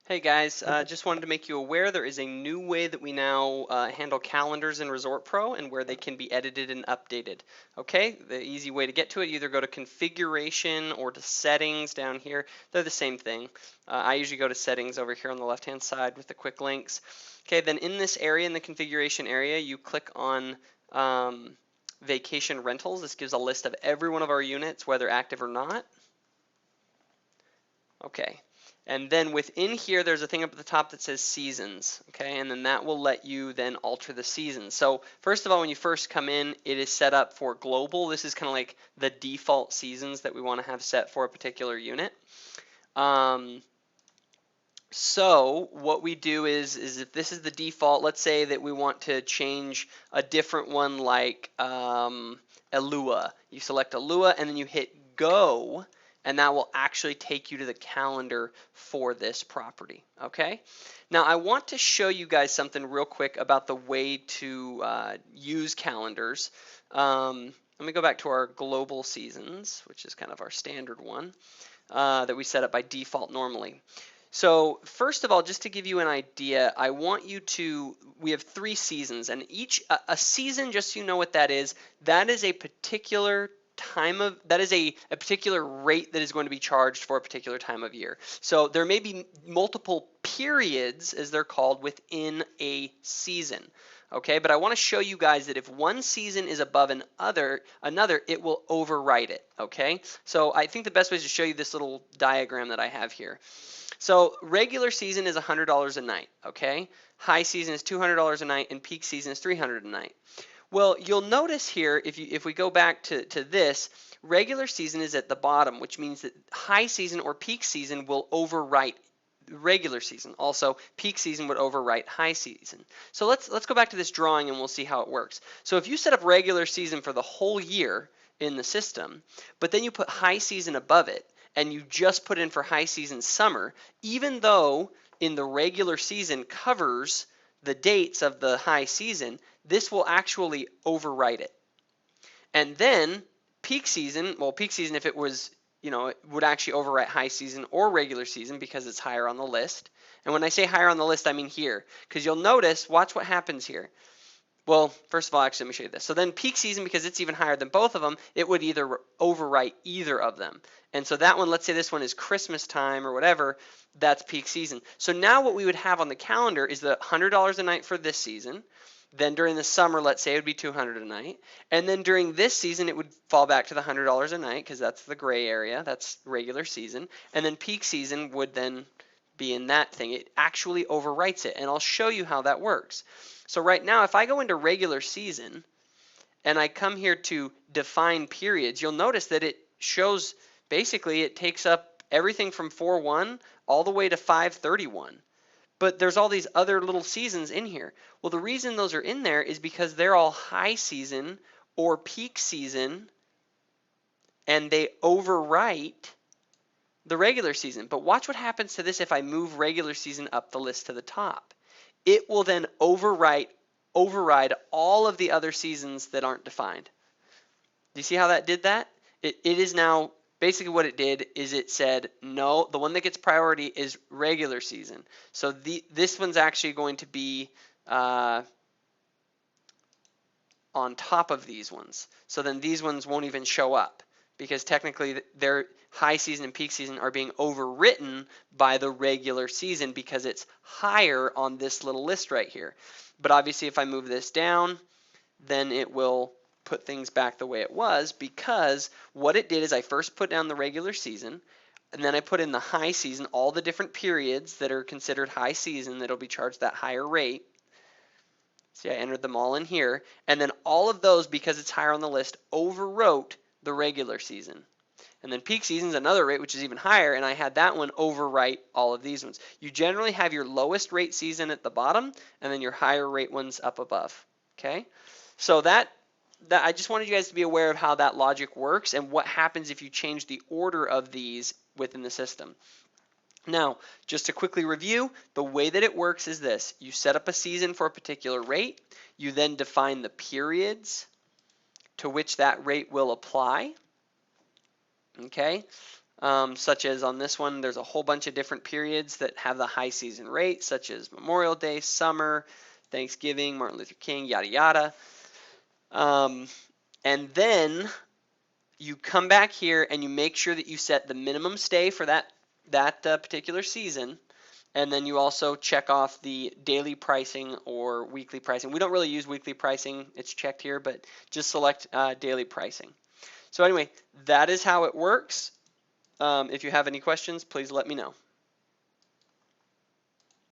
Hey guys, just wanted to make you aware there is a new way that we now handle calendars in Resort Pro and where they can be edited and updated. Okay, the easy way to get to it, you either go to configuration or to settings down here. They're the same thing. I usually go to settings over here on the left hand side with the quick links. Okay, then in this area, in the configuration area, you click on vacation rentals. This gives a list of every one of our units, whether active or not. Okay. And then within here, there's a thing up at the top that says seasons, okay? And then that will let you then alter the seasons. So first of all, when you first come in, it is set up for global. This is kind of like the default seasons that we want to have set for a particular unit. So what we do is if this is the default, let's say that we want to change a different one like Alua. You select Alua and then you hit go, and that will actually take you to the calendar for this property, okay? Now I want to show you guys something real quick about the way to use calendars. Let me go back to our global seasons, which is kind of our standard one that we set up by default normally. So first of all, just to give you an idea, I want you to, we have 3 seasons, and each, a season, just so you know what that is a particular time of, that is a particular rate that is going to be charged for a particular time of year. So there may be multiple periods, as they're called, within a season. Okay, but I want to show you guys that if one season is above another, it will overwrite it. Okay, so I think the best way is to show you this little diagram that I have here. So regular season is $100 a night, okay? High season is $200 a night, and peak season is $300 a night. Well, you'll notice here, if we go back to this, regular season is at the bottom, which means that high season or peak season will overwrite regular season. Also, peak season would overwrite high season. So let's go back to this drawing and we'll see how it works. So if you set up regular season for the whole year in the system, but then you put high season above it, and you just put in for high season summer, even though in the regular season covers the dates of the high season, this will actually overwrite it. And then peak season, well, peak season, if it was, it would actually overwrite high season or regular season because it's higher on the list. And when I say higher on the list, I mean here, because you'll notice, watch what happens here. Well, first of all, actually, let me show you this. So then peak season, because it's even higher than both of them, it would either overwrite either of them. And so that one, let's say this one is Christmas time or whatever, that's peak season. So now what we would have on the calendar is the $100 a night for this season. Then during the summer, let's say it would be $200 a night. And then during this season, it would fall back to the $100 a night because that's the gray area. That's regular season. And then peak season would then be in that thing. It actually overwrites it. And I'll show you how that works. So right now, if I go into regular season and I come here to define periods, you'll notice that it shows, basically it takes up everything from 4/1 all the way to 5/31. But there's all these other little seasons in here. Well, the reason those are in there is because they're all high season or peak season, and they overwrite the regular season. But watch what happens to this if I move regular season up the list to the top. It will then override all of the other seasons that aren't defined. Do you see how that did that? It is now, basically what it did is it said, no, the one that gets priority is regular season. So this one's actually going to be on top of these ones. So then these ones won't even show up because technically their high season and peak season are being overwritten by the regular season because it's higher on this little list right here. But obviously if I move this down, then it will put things back the way it was, because what it did is I first put down the regular season, and then I put in the high season, all the different periods that are considered high season that'll be charged that higher rate. See, I entered them all in here, and then all of those, because it's higher on the list, overwrote the regular season. And then peak season is another rate, which is even higher, and I had that one overwrite all of these ones. You generally have your lowest rate season at the bottom, and then your higher rate ones up above. Okay, so that I just wanted you guys to be aware of how that logic works and what happens if you change the order of these within the system. Now, just to quickly review, the way that it works is this. You set up a season for a particular rate. You then define the periods to which that rate will apply. Okay. such as on this one, there's a whole bunch of different periods that have the high season rate, such as Memorial Day, summer, Thanksgiving, Martin Luther King, yada yada. And then you come back here and you make sure that you set the minimum stay for that particular season, and then you also check off the daily pricing or weekly pricing. We don't really use weekly pricing, it's checked here, but just select daily pricing. So anyway, that is how it works. If you have any questions, please let me know.